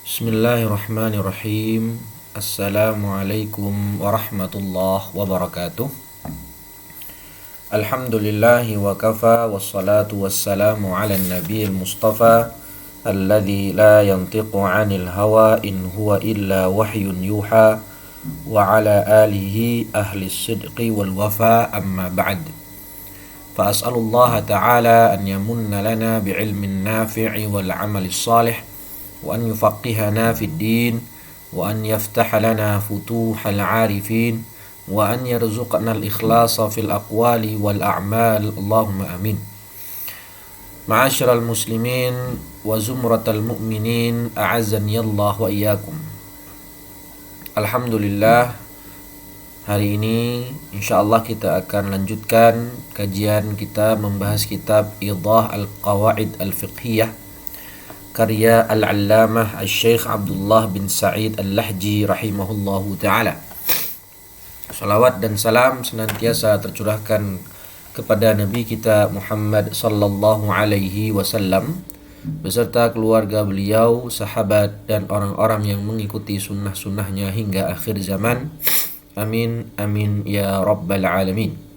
Bismillahirrahmanirrahim. Assalamualaikum warahmatullahi wabarakatuh. Alhamdulillahi wa kafa wassalatu wassalamu ala nabiyil mustafa alladhi la yantiqu 'anil hawa in huwa illa wahyun yuha wa ala alihi ahli sidqi wal wafa amma ba'd. Fa as'alullaha ta'ala an yamunna lana bi'ilmin nafi'i wal 'amalis salih وأن يفقهنا في الدين وأن يفتح لنا فتوح العارفين وأن يرزقنا الإخلاص في الأقوال والأعمال اللهم آمين. معاشر المسلمين وزمرة المؤمنين أعزني الله وإياكم. Alhamdulillah, hari ini insyaallah kita akan lanjutkan kajian kita membahas kitab Idah Al-Qawaid Al-Fiqhiyah karya Al-Allamah Al-Syeikh Abdullah bin Sa'id Al-Lahji rahimahullahu ta'ala. Salawat dan salam senantiasa tercurahkan kepada Nabi kita Muhammad sallallahu alaihi wasallam beserta keluarga beliau, sahabat dan orang-orang yang mengikuti sunnah-sunnahnya hingga akhir zaman. Amin amin ya rabbal alamin.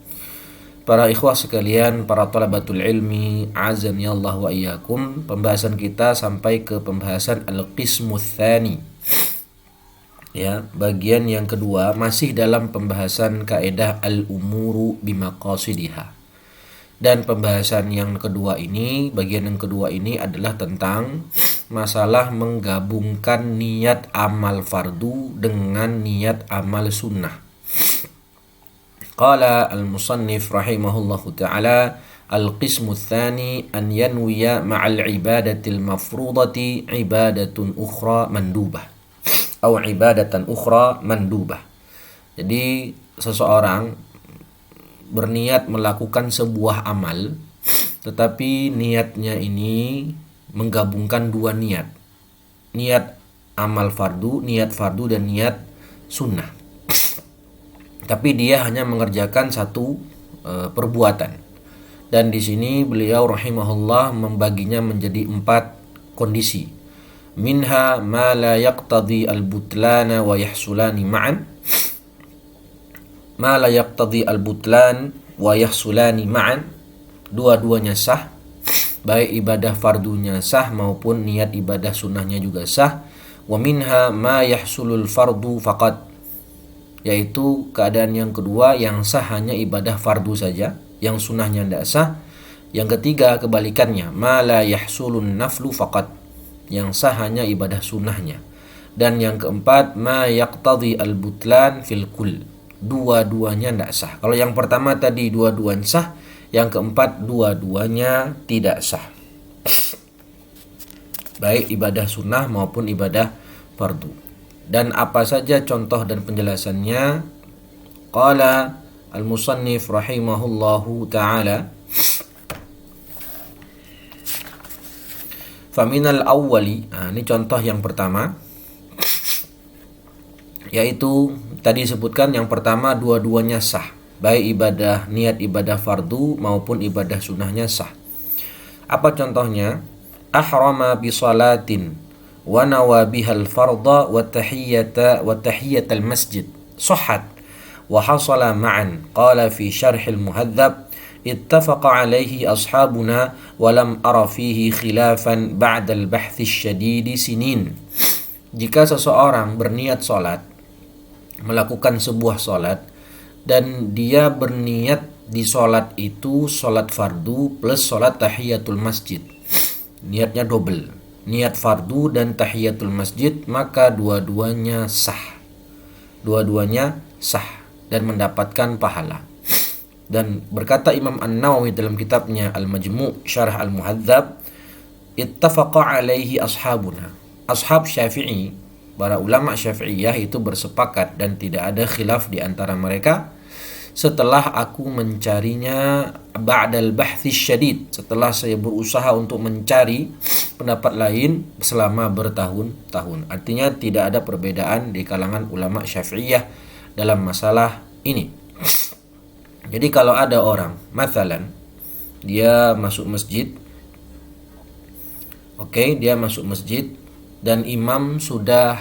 Para ikhwah sekalian, para talabatul ilmi, azani Allah wa iyyakum. Pembahasan kita sampai ke pembahasan al-qismu tsani. Ya, bagian yang kedua masih dalam pembahasan kaidah al-umuru bimaqasidiha. Dan pembahasan yang kedua ini, bagian yang kedua ini adalah tentang masalah menggabungkan niat amal fardu dengan niat amal sunnah. Qala al-musannif rahimahullahu ta'ala al-qismu tsani an yanwiya ma'al ibadatil mafrudati ibadatun ukhra mandubah atau ibadatan ukhra mandubah. Jadi seseorang berniat melakukan sebuah amal tetapi niatnya ini menggabungkan dua niat. Niat amal fardu, niat fardu dan niat sunnah. Tapi dia hanya mengerjakan satu perbuatan. Dan di sini beliau rahimahullah membaginya menjadi 4 kondisi. Minha ma la yaqtadi al-butlana wa yahsulani ma'an. Ma la yaqtadi al-butlan wa yahsulani ma'an. Dua-duanya sah. Baik ibadah fardunya sah maupun niat ibadah sunnahnya juga sah. Wa minha ma yahsulul fardu faqat, yaitu keadaan yang kedua yang sah hanya ibadah fardu saja, yang sunnahnya tidak sah. Yang ketiga kebalikannya, ma la yahsulun naflu faqat, yang sah hanya ibadah sunnahnya. Dan yang keempat, ma yaqtadi al-butlan fil kull, dua-duanya tidak sah. Kalau yang pertama tadi dua-duanya sah, yang keempat dua-duanya tidak sah, baik ibadah sunnah maupun ibadah fardu. Dan apa saja contoh dan penjelasannya? Qala al-musannif rahimahullahu ta'ala, faminal awwali, ini contoh yang pertama, yaitu tadi sebutkan yang pertama dua-duanya sah, baik ibadah niat ibadah fardu maupun ibadah sunnahnya sah. Apa contohnya? Ahrama bi salatin wa nawa bihal farda wa tahiyatal masjid sahhat wa hasala ma'an. Qala fi syarhil muhadzab ittafaqa alaihi ashabuna wa lam ara fihi khilafan ba'dal bahthi syadidi sinin. Jika seseorang berniat salat, melakukan sebuah salat, dan dia berniat di salat itu salat fardu plus salat tahiyatul masjid, niatnya double, niat fardu dan tahiyatul masjid, maka dua-duanya sah. Dua-duanya sah dan mendapatkan pahala. Dan berkata Imam An-Nawawi dalam kitabnya Al-Majmu' Syarah Al-Muhadzab, ittafaqa alaihi ashabuna. Ashab Syafi'i, para ulama Syafi'iyah itu bersepakat dan tidak ada khilaf di antara mereka setelah aku mencarinya ba'dal bahthi syadid, setelah saya berusaha untuk mencari pendapat lain selama bertahun-tahun. Artinya tidak ada perbedaan di kalangan ulama Syafi'iyah dalam masalah ini. Jadi kalau ada orang, mathalan, dia masuk masjid, dia masuk masjid dan imam sudah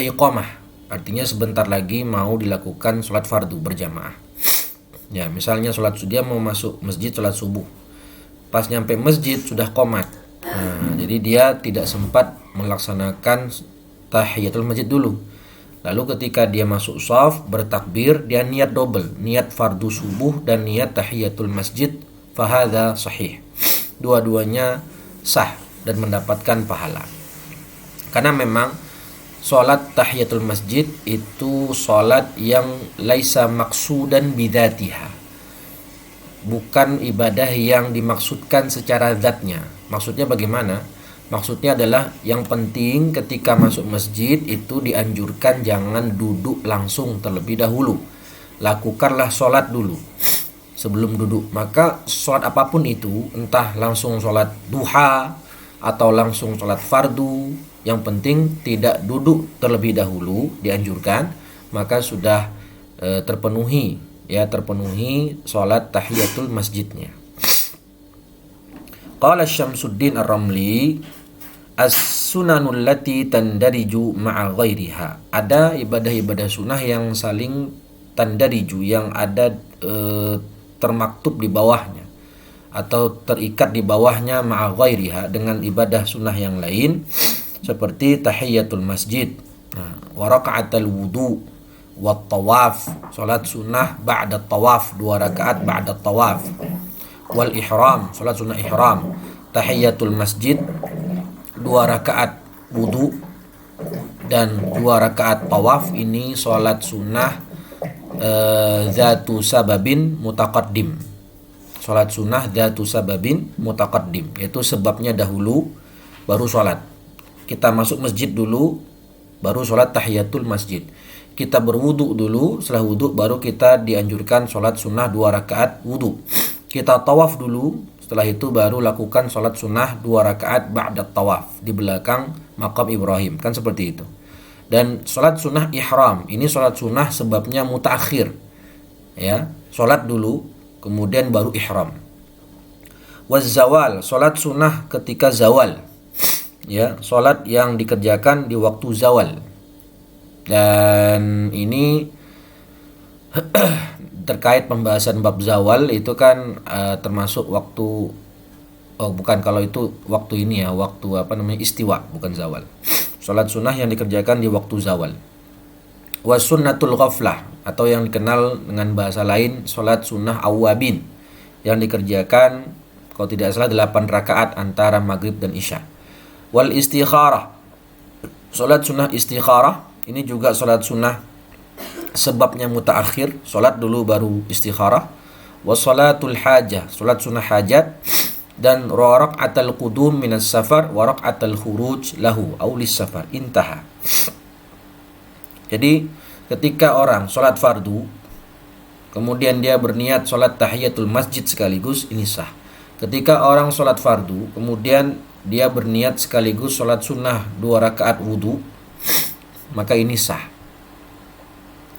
iqamah, artinya sebentar lagi mau dilakukan sholat fardu berjamaah. Ya, misalnya dia mau masuk masjid sholat subuh, pas nyampe masjid sudah qomat. Nah, jadi dia tidak sempat melaksanakan tahiyatul masjid dulu. Lalu ketika dia masuk shaf bertakbir, dia niat double, niat fardu subuh dan niat tahiyatul masjid, fahadha sahih. Dua-duanya sah dan mendapatkan pahala. Karena memang sholat tahiyatul masjid itu sholat yang laisa maksudan bidzatiha, bukan ibadah yang dimaksudkan secara zatnya. Maksudnya bagaimana? Maksudnya adalah yang penting ketika masuk masjid itu dianjurkan jangan duduk langsung terlebih dahulu. Lakukanlah sholat dulu sebelum duduk. Maka sholat apapun itu, entah langsung sholat duha atau langsung sholat fardu, yang penting tidak duduk terlebih dahulu dianjurkan, maka sudah terpenuhi sholat tahiyatul masjidnya. Qala Syamsuddin Ar-Ramli, as-sunanul lati tandariju ma'a ghairiha. Ada ibadah-ibadah sunnah yang saling tandariju, yang ada termaktub di bawahnya atau terikat di bawahnya ma'a ghairiha, dengan ibadah sunnah yang lain, seperti tahiyatul masjid, wa raka'atul wudu, wa tawaf, salat sunnah ba'da tawaf, 2 rakaat ba'da tawaf, wal ihram, salat sunnah ihram, tahiyatul masjid, 2 rakaat wudu dan 2 rakaat tawaf. Ini salat sunnah zatu sababin mutaqaddim. Salat sunnah zatu sababin mutaqaddim, yaitu sebabnya dahulu baru salat. Kita masuk masjid dulu baru salat tahiyatul masjid. Kita berwudu dulu, setelah wudu baru kita dianjurkan salat sunnah 2 rakaat wudu. Kita tawaf dulu, setelah itu baru lakukan salat sunnah 2 rakaat ba'da tawaf di belakang maqam Ibrahim, kan seperti itu. Dan salat sunnah ihram, ini salat sunnah sebabnya mutaakhir, ya, salat dulu kemudian baru ihram. Waz zawal, salat sunnah ketika zawal, ya, salat yang dikerjakan di waktu zawal. Dan ini terkait pembahasan bab zawal itu kan termasuk waktu, kalau itu waktu ini ya, waktu istiwa, bukan zawal. Salat sunnah yang dikerjakan di waktu zawal. Wa sunnatul ghaflah, atau yang dikenal dengan bahasa lain salat sunnah awabin, yang dikerjakan kalau tidak salah 8 rakaat antara maghrib dan isya. Wal istikharah, salat sunnah istikharah, ini juga salat sunnah sebabnya mutaakhir, salat dulu baru istikharah. Wa salatul hajah, salat sunnah hajat, dan raka'atul qudum minas safar wa raka'atul khuruj lahu aw lis safar, intaha. Jadi ketika orang salat fardu kemudian dia berniat salat tahiyatul masjid sekaligus, ini sah. Ketika orang salat fardu kemudian dia berniat sekaligus salat sunnah 2 rakaat wudu, maka ini sah.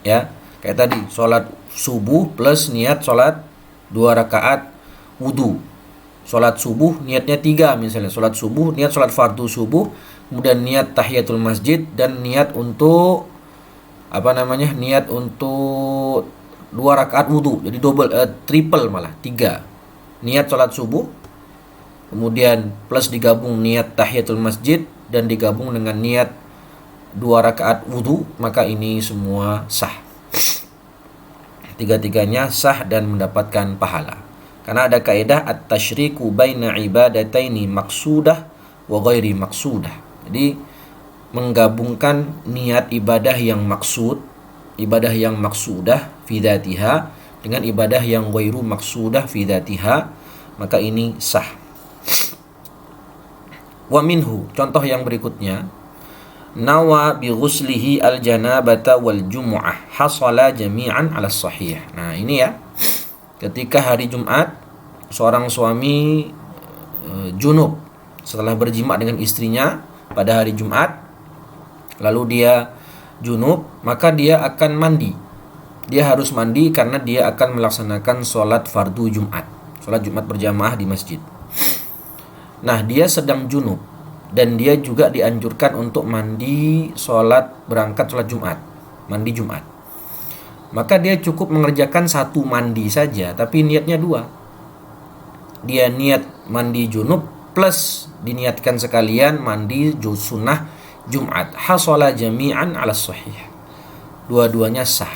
Ya, kayak tadi salat subuh plus niat salat 2 rakaat wudu. Salat subuh niatnya 3 misalnya, salat subuh niat salat fardu subuh, kemudian niat tahiyatul masjid dan niat untuk niat untuk 2 rakaat wudu. Jadi triple malah 3. Niat salat subuh kemudian plus digabung niat tahiyatul masjid dan digabung dengan niat 2 rakaat wudu, maka ini semua sah. Tiga-tiganya sah dan mendapatkan pahala. Karena ada kaidah at-tasyriku baina ibadataini maqsudah wa ghairi maqsudah. Jadi menggabungkan niat ibadah yang maksud, ibadah yang maksudah fi dzatiha, dengan ibadah yang ghairu maksudah fi dzatiha, maka ini sah. Wa minhu, contoh yang berikutnya, nawa bi ghuslihi al-janabata wal jumu'ah hasala jami'an 'ala sahih. Nah, ini ya. Ketika hari Jumat seorang suami junub setelah berjima dengan istrinya pada hari Jumat, lalu dia junub, maka dia akan mandi. Dia harus mandi karena dia akan melaksanakan sholat fardu Jumat, sholat Jumat berjamaah di masjid. Nah, dia sedang junub. dan dia juga dianjurkan untuk mandi berangkat sholat Jumat, mandi Jumat. Maka dia cukup mengerjakan satu mandi saja, tapi niatnya dua. Dia niat mandi junub plus diniatkan sekalian mandi sunnah Jumat. Hasala jami'an ala sahih. Dua-duanya sah.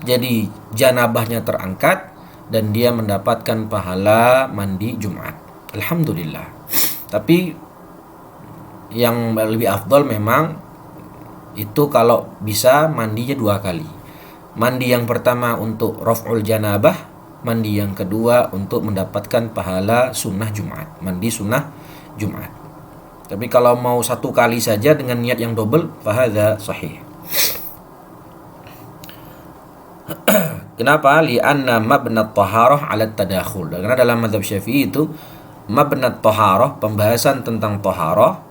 Jadi janabahnya terangkat dan dia mendapatkan pahala mandi Jumat. Alhamdulillah. Tapi yang lebih afdal memang itu kalau bisa mandinya 2 kali. Mandi yang pertama untuk raf'ul janabah, mandi yang kedua untuk mendapatkan pahala sunnah Jumat, mandi sunnah Jumat. Tapi kalau mau 1 kali saja dengan niat yang double, fahadha sahih. Kenapa? Li'anna mabnat taharah 'ala tadakhul. Karena dalam mazhab Syafi'i itu mabnat taharah, pembahasan tentang taharah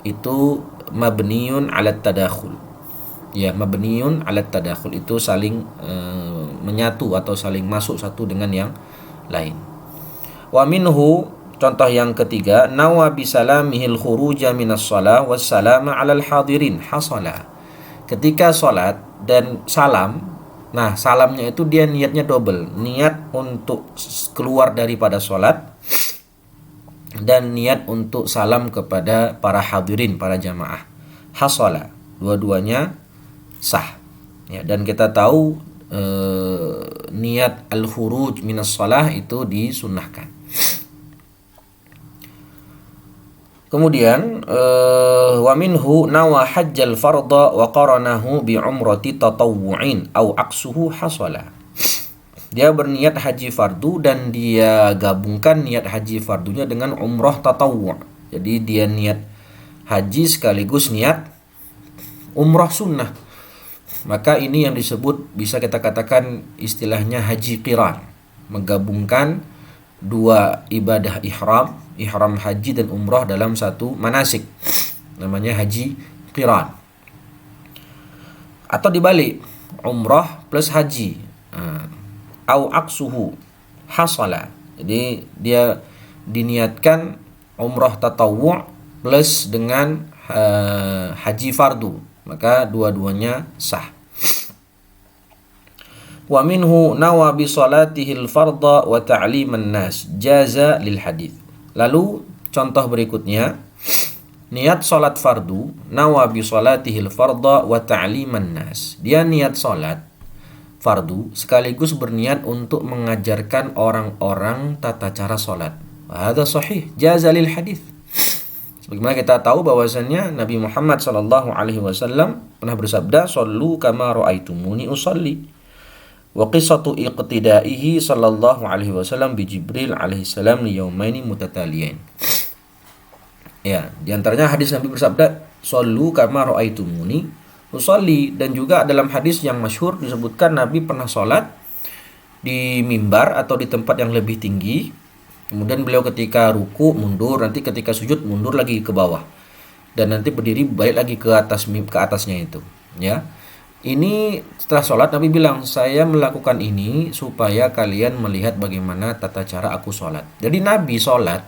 itu mabniun 'ala tadakhul. Ya, mabniun 'ala tadakhul itu saling menyatu atau saling masuk satu dengan yang lain. Wa minhu, contoh yang ketiga, nawa bisalamihil khuruja minas shalah wassalama 'alal hadirin hasala. Ketika salat dan salam, nah, salamnya itu dia niatnya double. Niat untuk keluar daripada sholat dan niat untuk salam kepada para hadirin, para jamaah. Hasala. Dua-duanya sah. Ya, dan kita tahu niat al-khuruj minas shalah itu disunnahkan. Kemudian wa minhu nawa hajjal fardha wa qaranahu bi umrati tatawwu'in aw aqsuhu hasala. Dia berniat haji fardu dan dia gabungkan niat haji fardunya dengan umrah tatawwu'. Jadi dia niat haji sekaligus niat umrah sunnah. Maka ini yang disebut, bisa kita katakan istilahnya haji qiran, menggabungkan 2 ibadah ihram haji dan umrah dalam satu manasik, namanya haji qiran. Atau dibalik, umrah plus haji, au aqsuhu hasala. Jadi dia diniatkan umrah tatawwu' plus dengan haji fardu, maka dua-duanya sah. Wa minhu nawa bi salatihil fardha wa ta'liman nas jaza lil hadits. Lalu contoh berikutnya, niat salat fardu, nawa bi salatihil fardha wa ta'liman nas. Dia niat salat fardu sekaligus berniat untuk mengajarkan orang-orang tata cara salat. Hadza sahih, jaza lil hadits. Sebagaimana kita tahu bahwasannya Nabi Muhammad sallallahu alaihi wasallam pernah bersabda, "Shallu kama ra'aitumuni usalli." Wa qissatu iqtidaihi sallallahu alaihi wasallam bi Jibril alaihi salam li yaumaini mutataliyain. Ya, di antaranya hadis Nabi bersabda, "Shallu kama ra'aitumuni usalli." Dan juga dalam hadis yang masyhur disebutkan Nabi pernah salat di mimbar atau di tempat yang lebih tinggi. Kemudian beliau ketika ruku mundur, nanti ketika sujud mundur lagi ke bawah. Dan nanti berdiri balik lagi ke atasnya itu, ya. Ini setelah sholat Nabi bilang, saya melakukan ini supaya kalian melihat bagaimana tata cara aku sholat. Jadi Nabi sholat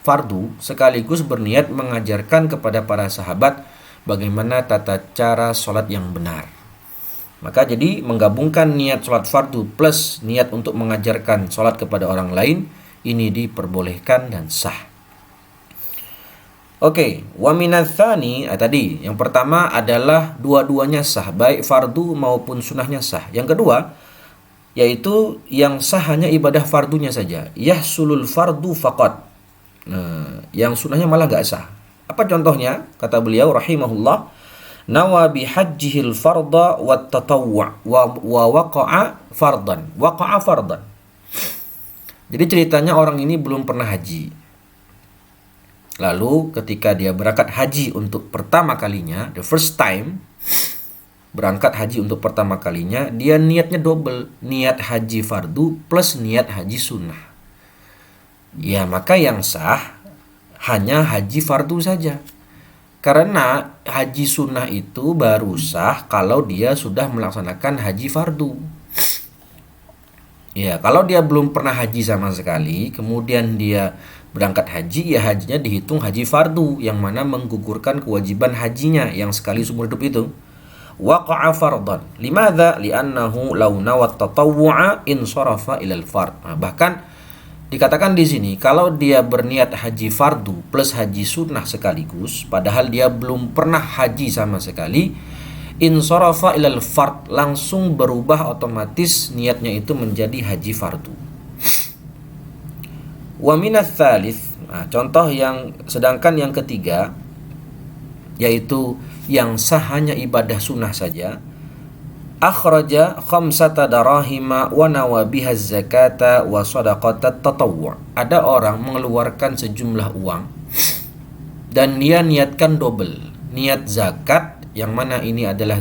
fardu sekaligus berniat mengajarkan kepada para sahabat bagaimana tata cara sholat yang benar. Maka jadi menggabungkan niat sholat fardu plus niat untuk mengajarkan sholat kepada orang lain, ini diperbolehkan dan sah. Oke, wa minatsani, tadi yang pertama adalah dua-duanya sah, baik fardu maupun sunnahnya sah. Yang kedua yaitu yang sah hanya ibadah fardunya saja, yahsulul fardu faqat. Nah, yang sunnahnya malah gak sah. Apa contohnya? Kata beliau rahimahullah, nawa bihajjihil fardha wat tatawwu' wa waqa'a fardan. Jadi ceritanya orang ini belum pernah haji. Lalu ketika dia berangkat haji untuk pertama kalinya, the first time, berangkat haji untuk pertama kalinya, dia niatnya double, niat haji fardu plus niat haji sunnah. Ya, maka yang sah hanya haji fardu saja. Karena haji sunnah itu baru sah kalau dia sudah melaksanakan haji fardu. Ya, kalau dia belum pernah haji sama sekali, kemudian dia berangkat haji, ya hajinya dihitung haji fardu yang mana menggugurkan kewajiban hajinya yang sekali seumur hidup itu. Waqa'a fardan. Limadza? Li'annahu law nawat tatawwu'a insarafa ilal fard. Nah, bahkan dikatakan di sini kalau dia berniat haji fardu plus haji sunnah sekaligus, padahal dia belum pernah haji sama sekali, insarafa ilal fard, langsung berubah otomatis niatnya itu menjadi haji fardu. Wa minats tsalits, nah, contoh sedangkan yang ketiga yaitu yang sah hanya ibadah sunnah saja, akhraja khamsata darahima wa nawa biha zakata wa shadaqatat tatawwu'. Ada orang mengeluarkan sejumlah uang dan dia niatkan double, niat zakat yang mana ini adalah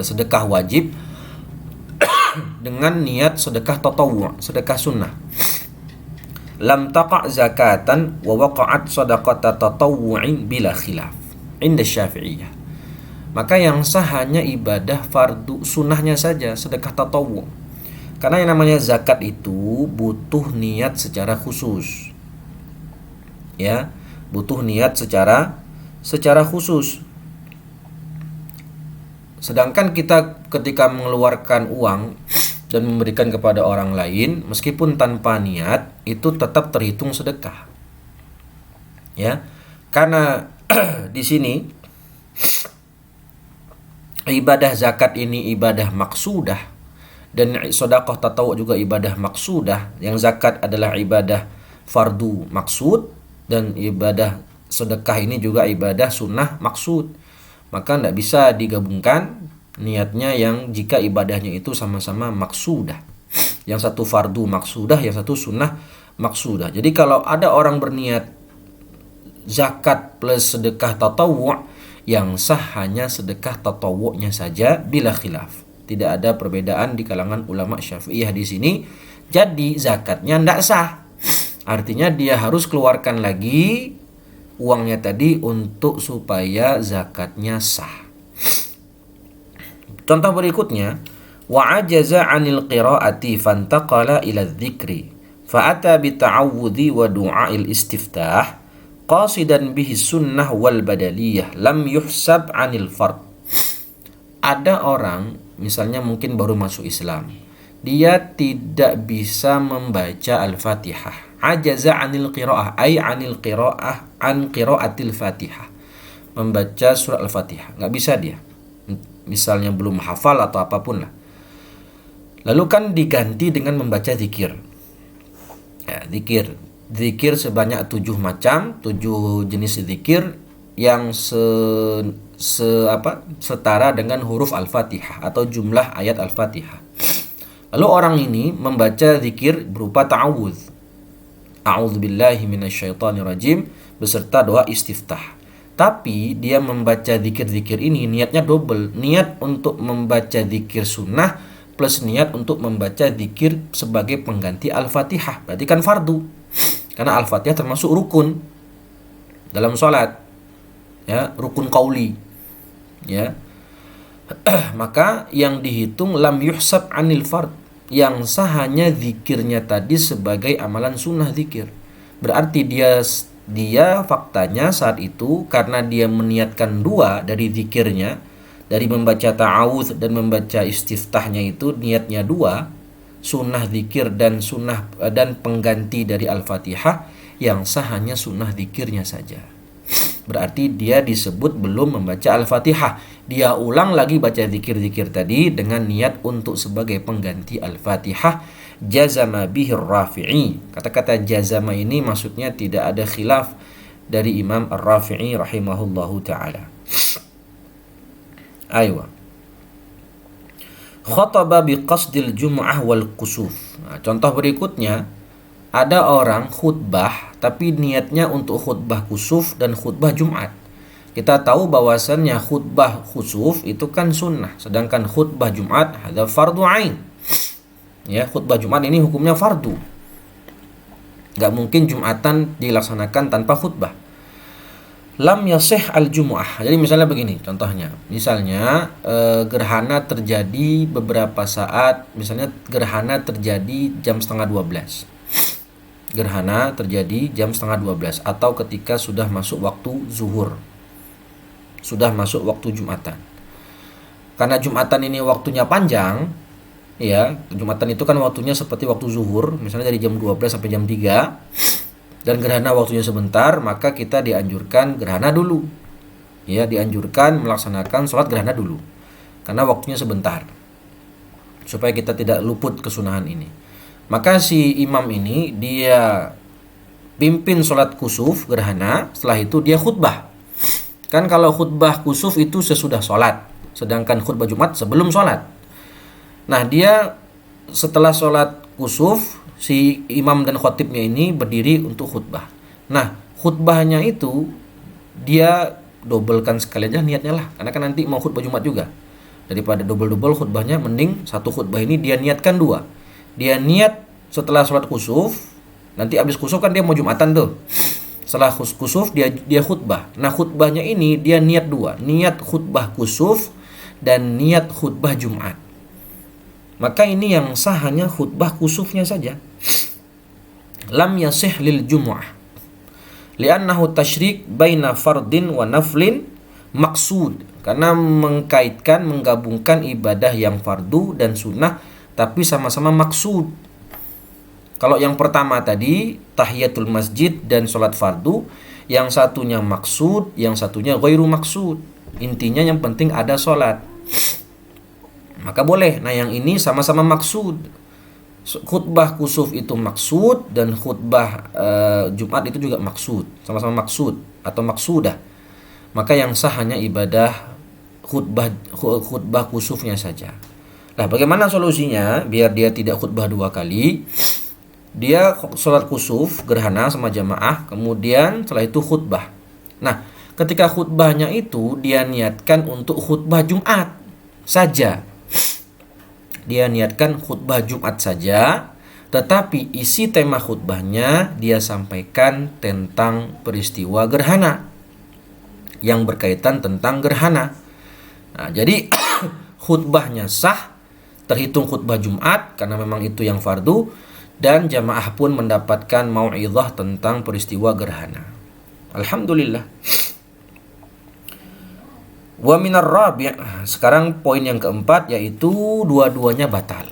sedekah wajib dengan niat sedekah tatawwu', sedekah sunnah. Lam taqa' zakatan wa waqa'at shadaqatat tatawwu'in bila khilaf inda Syafi'iyah. Maka yang sah hanya ibadah fardu sunnahnya saja, sedekah tatawwu'. Karena yang namanya zakat itu butuh niat secara khusus. Ya, butuh niat secara khusus. Sedangkan kita ketika mengeluarkan uang dan memberikan kepada orang lain meskipun tanpa niat itu tetap terhitung sedekah. Ya. Karena di sini ibadah zakat ini ibadah maksudah dan sedekah tatawwu juga ibadah maksudah. Yang zakat adalah ibadah fardu maksud dan ibadah sedekah ini juga ibadah sunnah maksud. Maka tidak bisa digabungkan niatnya yang jika ibadahnya itu sama-sama maksudah. Yang satu fardu maksudah, yang satu sunnah maksudah. Jadi kalau ada orang berniat zakat plus sedekah tatawwu', yang sah hanya sedekah tatawwu'nya saja bila khilaf. Tidak ada perbedaan di kalangan ulama Syafi'iyah di sini. Jadi zakatnya tidak sah. Artinya dia harus keluarkan lagi uangnya tadi untuk supaya zakatnya sah. Contoh berikutnya, wa'ajaza 'anil qira'ati fantaqala ila dzikri fa'ata bita'awudzi wa du'a'il istiftah qasidan bihi sunnah wal badaliyah lam yuhsab 'anil fard. Ada orang misalnya mungkin baru masuk Islam, dia tidak bisa membaca Al-Fatihah. Ajaza 'anil qiraah ay 'anil qiraah an qiraatil Fatihah. Membaca surah Al-Fatihah, enggak bisa dia. Misalnya belum hafal atau apapun lah. Lalu kan diganti dengan membaca zikir. Ya, zikir sebanyak 7 macam, 7 jenis zikir yang setara dengan huruf Al-Fatihah atau jumlah ayat Al-Fatihah. Lalu orang ini membaca zikir berupa ta'awudz. A'udzubillahi minasyaitonirrajim beserta doa istiftah. Tapi dia membaca zikir-zikir ini niatnya double, niat untuk membaca zikir sunnah plus niat untuk membaca zikir sebagai pengganti Al-Fatihah. Berarti kan fardu. Karena Al-Fatihah termasuk rukun dalam sholat. Ya, rukun qauli. Ya. Maka yang dihitung lam yuhsab 'anil fard. Yang sah hanya zikirnya tadi sebagai amalan sunnah zikir. Berarti dia faktanya saat itu karena dia meniatkan 2 dari zikirnya, dari membaca ta'awudz dan membaca istiftahnya itu niatnya 2, sunnah zikir dan sunnah dan pengganti dari Al-Fatihah, yang sah hanya sunnah zikirnya saja. Berarti dia disebut belum membaca Al-Fatihah. Dia ulang lagi baca zikir-zikir tadi dengan niat untuk sebagai pengganti Al-Fatihah. Jazama bihi Ar-Rafi'i. Kata-kata jazama ini maksudnya tidak ada khilaf dari Imam Ar-Rafi'i rahimahullahu ta'ala. Aywa. Khataba biqasdil jum'ah wal kusuf. Nah, contoh berikutnya, ada orang khutbah tapi niatnya untuk khutbah kusuf dan khutbah Jumat. Kita tahu bahwasannya khutbah kusuf itu kan sunnah, sedangkan khutbah Jumat hadza fardu ain. Ya, khutbah Jumat ini hukumnya fardu. Gak mungkin Jumatan dilaksanakan tanpa khutbah. Lam yasih al-jumu'ah. Jadi misalnya begini contohnya. Misalnya gerhana terjadi beberapa saat. Misalnya gerhana terjadi jam 11:30. Gerhana terjadi jam setengah 12 atau ketika sudah masuk waktu zuhur, sudah masuk waktu Jumatan. Karena Jumatan ini waktunya panjang, ya, Jumatan itu kan waktunya seperti waktu zuhur, misalnya dari jam 12 sampai jam 3, dan gerhana waktunya sebentar, maka kita dianjurkan gerhana dulu. Ya, dianjurkan melaksanakan sholat gerhana dulu. Karena waktunya sebentar. Supaya kita tidak luput kesunahan ini. Maka si imam ini dia pimpin sholat kusuf gerhana, setelah itu dia khutbah. Kan kalau khutbah kusuf itu sesudah sholat, sedangkan khutbah Jumat sebelum sholat. Nah, dia setelah sholat kusuf, si imam dan khotibnya ini berdiri untuk khutbah. Nah, khutbahnya itu dia dobelkan sekali aja niatnya lah, karena kan nanti mau khutbah Jumat juga. Daripada double-double khutbahnya, mending satu khutbah ini dia niatkan dua. Dia niat setelah sholat kusuf, nanti habis kusuf kan dia mau Jumatan tuh. Setelah kusuf dia khutbah. Nah, khutbahnya ini dia niat dua, niat khutbah kusuf dan niat khutbah Jumat. Maka ini yang sah hanya khutbah kusufnya saja. Lam yasih lil jumu'ah li'annahu tasyrik baina fardin wa naflin maksud, karena mengkaitkan, menggabungkan ibadah yang fardu dan sunnah tapi sama-sama maksud. Kalau yang pertama tadi tahiyatul masjid dan sholat fardu, yang satunya maksud, yang satunya ghairu maksud. Intinya yang penting ada sholat, maka boleh. Nah, yang ini sama-sama maksud. Khutbah kusuf itu maksud dan khutbah Jumat itu juga maksud, sama-sama maksud atau maksudah. Maka yang sah hanya ibadah khutbah kusufnya saja. Nah, bagaimana solusinya biar dia tidak khutbah dua kali? Dia sholat kusuf gerhana sama jamaah, kemudian setelah itu khutbah. Nah, ketika khutbahnya itu dia niatkan untuk khutbah Jumat saja. Dia niatkan khutbah Jumat saja, tetapi isi tema khutbahnya dia sampaikan tentang peristiwa gerhana, yang berkaitan tentang gerhana. Nah, jadi khutbahnya sah, terhitung khutbah Jumat karena memang itu yang fardu, dan jamaah pun mendapatkan mau'izah tentang peristiwa gerhana. Alhamdulillah. Wa minar rabi', sekarang poin yang keempat, yaitu dua-duanya batal.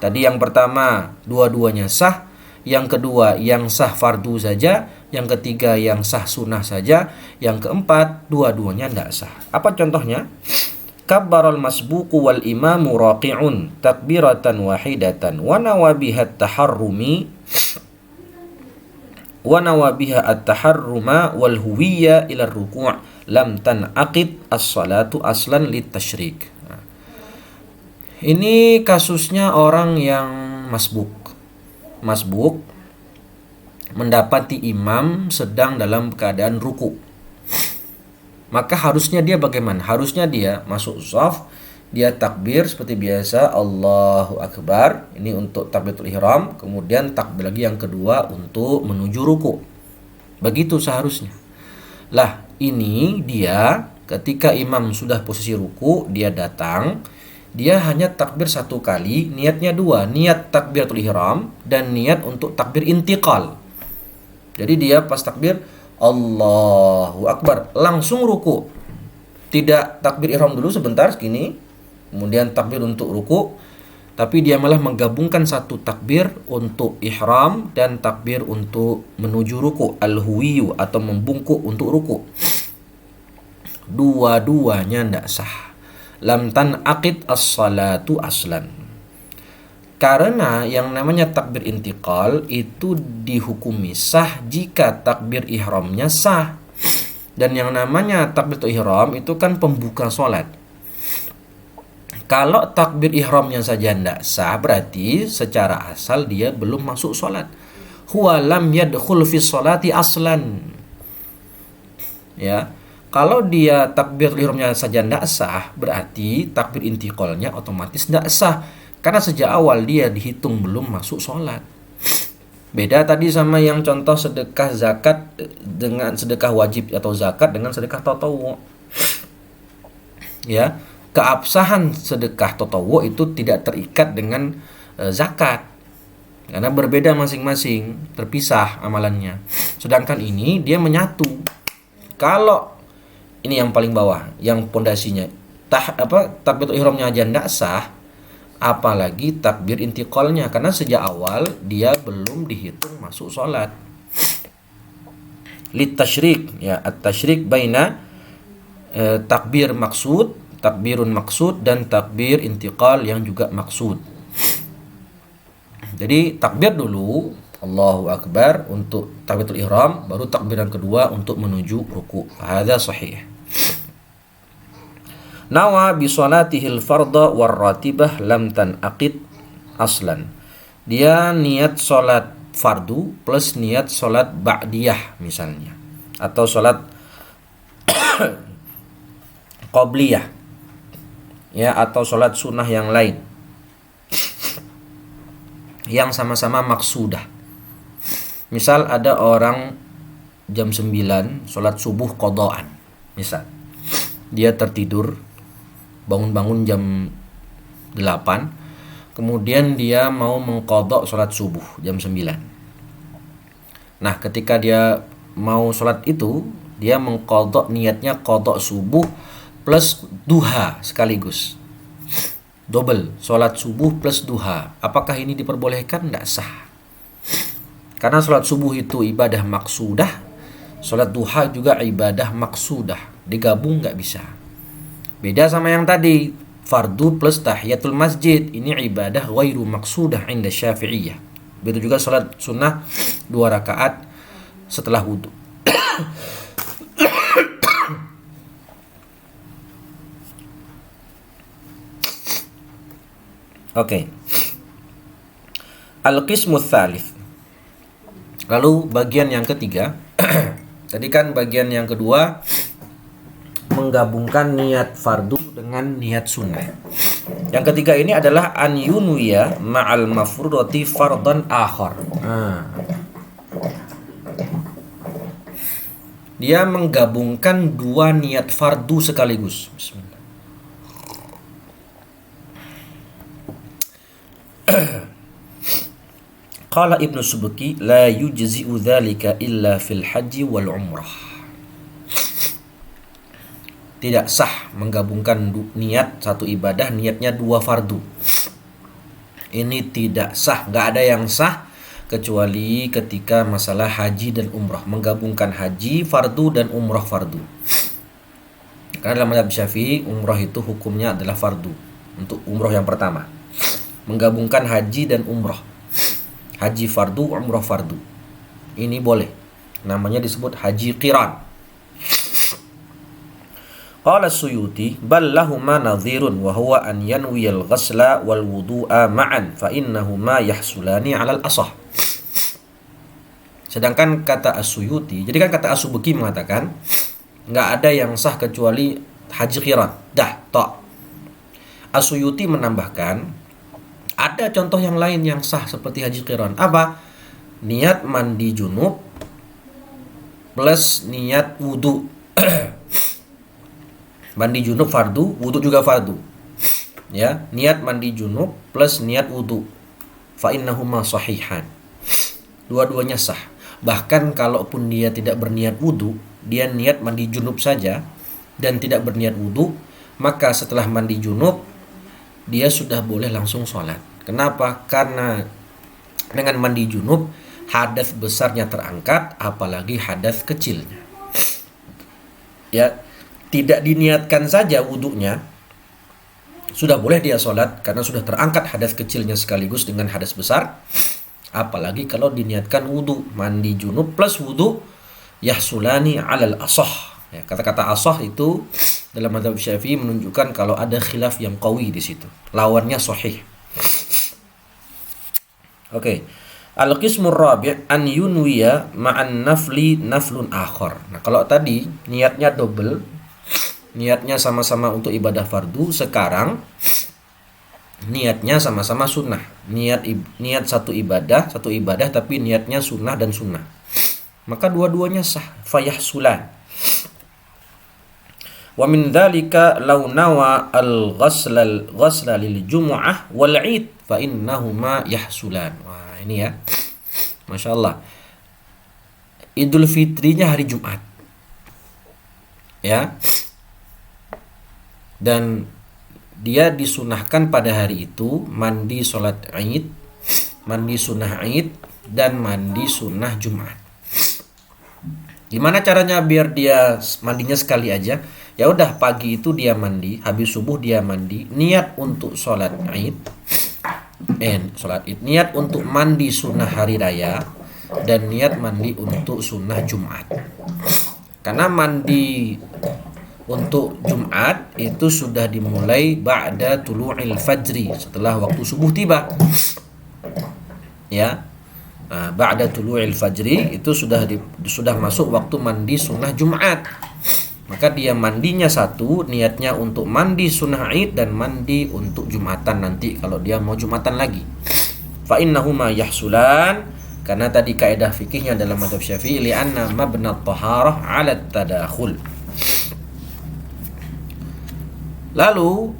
Tadi yang pertama dua-duanya sah, yang kedua yang sah fardu saja, yang ketiga yang sah sunnah saja, yang keempat dua-duanya tidak sah. Apa contohnya? Kabbaral masbuqu wal imamu raqi'un takbiratan wahidatan wa nawabiha at-taharrumi wa nawabiha at-taharruma wal huwiyya ila ruku' lam tanaqid as-salatu aslan litasyrik. Nah, ini kasusnya orang yang masbuk mendapati imam sedang dalam keadaan ruku. Maka harusnya dia bagaimana? Harusnya dia masuk shaf, dia takbir seperti biasa, Allahu Akbar. Ini untuk takbiratul ihram, kemudian takbir lagi yang kedua untuk menuju ruku. Begitu seharusnya. Lah, ini dia ketika imam sudah posisi ruku, dia datang, dia hanya takbir satu kali, niatnya dua, niat takbiratul ihram dan niat untuk takbir intiqal. Jadi dia pas takbir Allahu Akbar langsung ruku. Tidak takbir ihram dulu sebentar segini, kemudian takbir untuk ruku, tapi dia malah menggabungkan satu takbir untuk ihram dan takbir untuk menuju ruku, al-huwiyu atau membungkuk untuk ruku. Dua-duanya tidak sah. Lam tanaqid as-salatu aslan. Karena yang namanya takbir intiqal itu dihukumi sah jika takbir ihramnya sah. Dan yang namanya takbir ihram itu kan pembuka sholat. Kalau takbir ihramnya saja tidak sah, berarti secara asal dia belum masuk sholat. Huwa lam yadkhul fi sholati aslan. Ya, kalau dia takbir ihramnya saja tidak sah, berarti takbir intiqalnya otomatis tidak sah. Karena sejak awal dia dihitung belum masuk sholat. Beda tadi sama yang contoh sedekah zakat dengan sedekah wajib atau zakat dengan sedekah tatawwu. Ya, keabsahan sedekah tatawwu itu tidak terikat dengan zakat. Karena berbeda masing-masing, terpisah amalannya. Sedangkan ini dia menyatu. Kalau ini yang paling bawah, yang pondasinya takbiratul ihramnya aja tidak sah, apalagi takbir intiqalnya, karena sejak awal dia belum dihitung masuk sholat. Litasyrik, ya, at-tasyrik baina takbir maksud, takbirun maksud, dan takbir intiqal yang juga maksud. Jadi takbir dulu Allahu Akbar untuk takbiratul ihram, baru takbiran kedua untuk menuju ruku. Hadza sahih. Nawa bi salatihil fardha war ratibah lam tanaqid aslan. Dia niat salat fardu plus niat salat ba'diyah misalnya, atau salat qabliyah, ya, atau salat sunnah yang lain yang sama-sama maksudah. Misal ada orang jam 9 salat subuh qadaan, misal dia tertidur, bangun-bangun jam 8, kemudian dia mau mengqadha salat subuh jam 9. Nah, ketika dia mau salat itu, dia mengqadha, niatnya qadha subuh plus duha sekaligus. Double, salat subuh plus duha. Apakah ini diperbolehkan? Tidak sah. Karena salat subuh itu ibadah maksudah, salat duha juga ibadah maksudah. Digabung nggak bisa. Beda sama yang tadi, fardu plus tahiyatul masjid. Ini ibadah ghairu maksudah inda Syafi'iyah. Begitu juga salat sunnah 2 rakaat setelah wudu. Oke. Al-qismu tsalits. Lalu bagian yang ketiga. Tadi kan bagian yang kedua menggabungkan niat fardu dengan niat sunnah. Yang ketiga ini adalah an yunwiya ma'al mafrudati fardan akhar. Dia menggabungkan 2 niat fardu sekaligus. Bismillah. Qala Ibnu Subki la yujzi'u dzalika illa fil haji wal umrah. Tidak sah menggabungkan niat satu ibadah, niatnya 2 fardu. Ini tidak sah, nggak ada yang sah kecuali ketika masalah haji dan umrah, menggabungkan haji fardu dan umrah fardu. Karena dalam mazhab Syafi'i umrah itu hukumnya adalah fardu untuk umrah yang pertama. Menggabungkan haji dan umrah, haji fardu, umrah fardu, ini boleh. Namanya disebut haji qiran. Qala Suyuti bal lahuma nadhirun wa huwa an yanwiyal ghasla wal wudu'a ma'an fa innahuma yahsulani 'alal asah. Sedangkan kata As-Suyuti, jadi kan kata As-Subki mengatakan enggak ada yang sah kecuali haji qiran. Dah, tok. As-Suyuti menambahkan ada contoh yang lain yang sah seperti haji qiran. Apa? Niat mandi junub plus niat wudu. Mandi junub fardu, wudu juga fardu. Ya, niat mandi junub plus niat wudu. Fa innahuma sahihan. Dua-duanya sah. Bahkan kalaupun dia tidak berniat wudu, dia niat mandi junub saja dan tidak berniat wudu, maka setelah mandi junub dia sudah boleh langsung sholat. Kenapa? Karena dengan mandi junub hadas besarnya terangkat, apalagi hadas kecilnya. Ya, tidak diniatkan saja wudunya, sudah boleh dia sholat karena sudah terangkat hadas kecilnya sekaligus dengan hadas besar. Apalagi kalau diniatkan wudu, mandi junub plus wudu, yahsulani 'alal asah. Ya, kata-kata asah itu dalam mazhab Syafi'i menunjukkan kalau ada khilaf yang qawi di situ. Lawannya sahih. Oke. Al-qismur rabi' an yunwiya ma'an nafli naflun akhar. Nah, kalau tadi niatnya double, niatnya sama-sama untuk ibadah fardu, sekarang niatnya sama-sama sunnah. Niat satu ibadah tapi niatnya sunnah dan sunnah. Maka dua-duanya sah, fayahsulan. Wa min dzalika law nawa al-ghasla lil jumu'ah wal 'id fa innahuma yahsulan. Wah, ini ya. Masya Allah. Idul Fitrinya hari Jumat. Ya. Dan dia disunahkan pada hari itu mandi sholat Id, mandi sunnah Id, dan mandi sunnah Jumat. Gimana caranya biar dia mandinya sekali aja? Ya udah, pagi itu dia mandi, habis subuh dia mandi, niat untuk sholat Id, niat untuk mandi sunnah hari raya, dan niat mandi untuk sunnah Jumat. Karena mandi untuk Jumat itu sudah dimulai ba'da tulu'il fajri, setelah waktu subuh tiba. Ya. Nah, ba'da tulu'il fajri itu sudah masuk waktu mandi sunnah Jumat. Maka dia mandinya satu, niatnya untuk mandi sunnah Id dan mandi untuk Jumatan nanti kalau dia mau Jumatan lagi. Fa innahuma yahsulan, karena tadi kaidah fikihnya dalam mazhab Syafi'i li'anna mabna at-taharah 'ala at-tadakhul. Lalu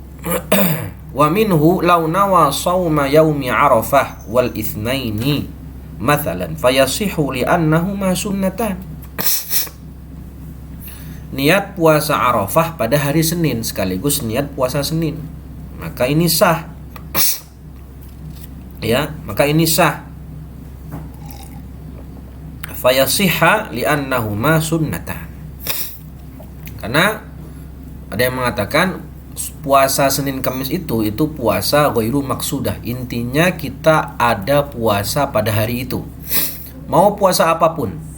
wa minhu law nawa shauma yaumi Arafah wal itsnaini mathalan fayasihu li'annahuma sunnatan. Niat puasa Arafah pada hari Senin sekaligus niat puasa Senin, maka ini sah. Ya, maka ini sah. Fayasihha li'annahuma sunnatan. Karena ada yang mengatakan puasa Senin Kamis itu puasa ghairu maksudah. Intinya kita ada puasa pada hari itu. Mau puasa apapun,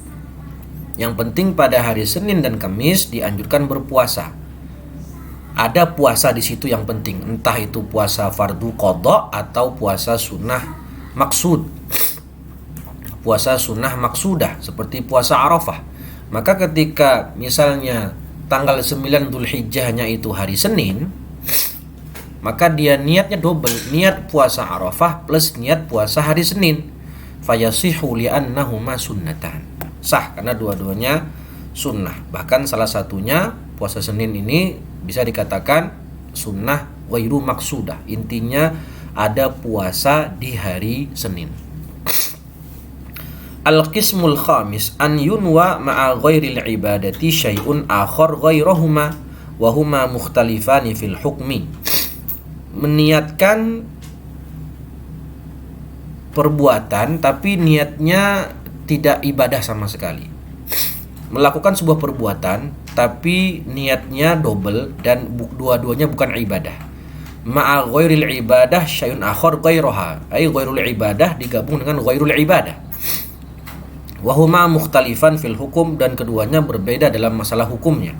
yang penting pada hari Senin dan Kamis dianjurkan berpuasa. Ada puasa di situ yang penting, entah itu puasa fardu qadha atau puasa sunnah maksud. Puasa sunnah maksudah seperti puasa Arafah. Maka ketika misalnya tanggal 9 Dzulhijjahnya itu hari Senin, maka dia niatnya double, niat puasa Arafah plus niat puasa hari Senin. Fayasihu li'annahuma sunnatan. Sah karena dua-duanya sunnah. Bahkan salah satunya puasa Senin ini bisa dikatakan sunnah ghairu maksudah. Intinya ada puasa di hari Senin. Al-qismul khamis an yunwa ma'a ghairil ibadati syai'un akhar ghairahuma wa huma mukhtalifani fil hukmi. Meniatkan perbuatan tapi niatnya tidak ibadah sama sekali. Melakukan sebuah perbuatan tapi niatnya double dan dua-duanya bukan ibadah. Ma'a ghairil ibadah syai'un akhar ghairaha, ay ghairul ibadah digabung dengan ghairul ibadah. Wa huma mukhtalifan fil hukum, dan keduanya berbeda dalam masalah hukumnya.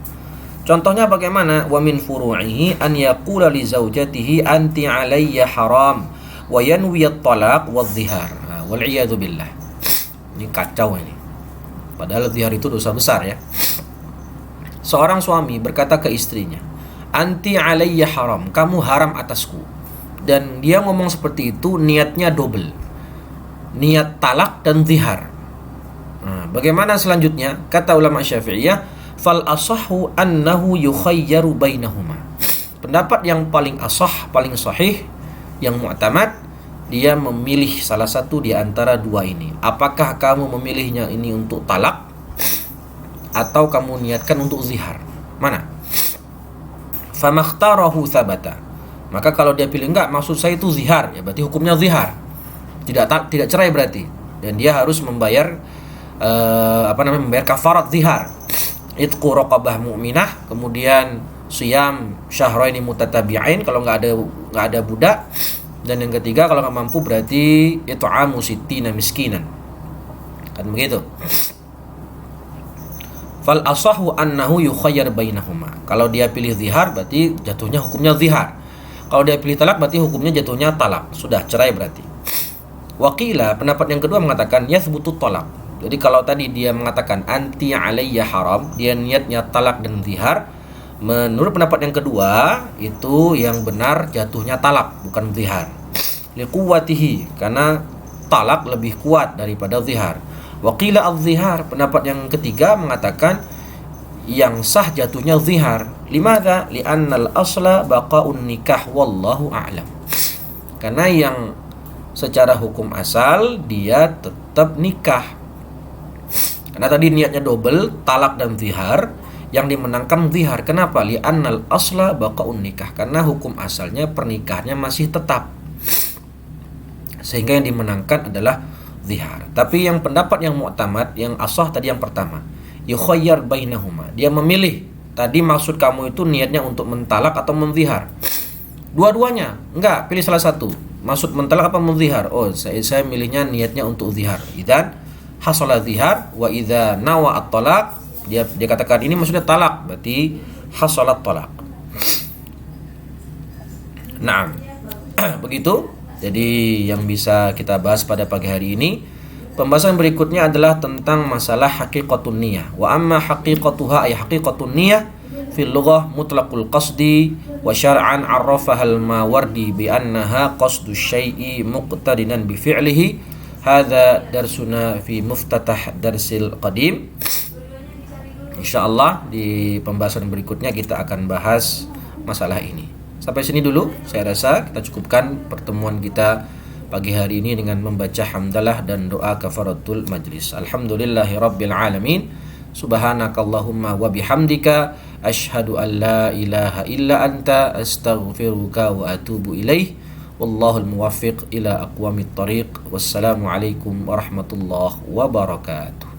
Contohnya bagaimana? Wa min furu'ihi an yaqula li zaujatihi anti alayya haram wa yanwi at-talaq wadh-dhihar. Wal iyadu billah. Ini kacau ini. Padahal zihar itu dosa besar ya. Seorang suami berkata ke istrinya, "Anti alayya haram, kamu haram atasku." Dan dia ngomong seperti itu niatnya double. Niat talak dan zihar. Nah, bagaimana selanjutnya? Kata ulama Syafi'iyah, "Fal asahhu annahu yukhayyaru bainahuma." Pendapat yang paling asah, paling sahih, yang mu'tamad, dia memilih salah satu di antara dua ini. Apakah kamu memilihnya ini untuk talak atau kamu niatkan untuk zihar? Mana? Famakhtarahu thabata. Maka kalau dia pilih enggak, maksud saya itu zihar, ya berarti hukumnya zihar. Tidak cerai berarti. Dan dia harus membayar membayar kafarat zihar. Itqu raqabah mu'minah, kemudian siyam syahraini mutatabi'ain kalau enggak ada budak. Dan yang ketiga kalau nggak mampu berarti it'amu sittina miskinan. Kan begitu. Fal asahu annahu yukhayyar bainahuma. Kalau dia pilih zihar berarti jatuhnya hukumnya zihar. Kalau dia pilih talak berarti hukumnya jatuhnya talak. Sudah cerai berarti. Waqila, pendapat yang kedua mengatakan yathbutu talak. Jadi kalau tadi dia mengatakan anti alayya haram, dia niatnya talak dan zihar. Menurut pendapat yang kedua, itu yang benar jatuhnya talak, bukan zihar. Liquwatihi, karena talak lebih kuat daripada zihar. Wa qila az-zihar, pendapat yang ketiga mengatakan yang sah jatuhnya zihar. Limadza? Li'annal asla baqaun nikah wallahu a'lam. Karena yang secara hukum asal dia tetap nikah. Karena tadi niatnya double, talak dan zihar, yang dimenangkan zihar. Kenapa? Li'annal asla baqaun nikah. Karena hukum asalnya pernikahannya masih tetap. Sehingga yang dimenangkan adalah zihar. Tapi yang pendapat yang mu'tamad, yang asah tadi yang pertama, yukhayyar bainahuma. Dia memilih. Tadi maksud kamu itu niatnya untuk mentalak atau menzihar? Dua-duanya. Enggak, pilih salah satu. Maksud mentalak apa menzihar? Oh, saya milihnya niatnya untuk zihar. Idzan hasala zihar wa idza nawa at-talaq. Dia katakan ini maksudnya talak, berarti hasalat talak. Naam. Begitu. Jadi yang bisa kita bahas pada pagi hari ini. Pembahasan berikutnya adalah tentang masalah haqiqatun niyah. Wa amma haqiqatuha ay haqiqatun niyah fil lughah mutlaqul qasdi wa syar'an 'arrafaha al-Mawardi bi annaha qasdu syai'i muqtadinan bi fi'lihi. Hadza darsuna fi muftatah darsil qadim. Insyaallah di pembahasan berikutnya kita akan bahas masalah ini. Sampai sini dulu, saya rasa kita cukupkan pertemuan kita pagi hari ini dengan membaca hamdalah dan doa kafaratul majlis. Alhamdulillahi rabbil alamin. Subhanakallahumma wa bihamdika asyhadu an la ilaha illa anta astaghfiruka wa atubu ilaih. Wallahul muwaffiq ila aqwamit thariq. Wassalamu alaikum warahmatullahi wabarakatuh.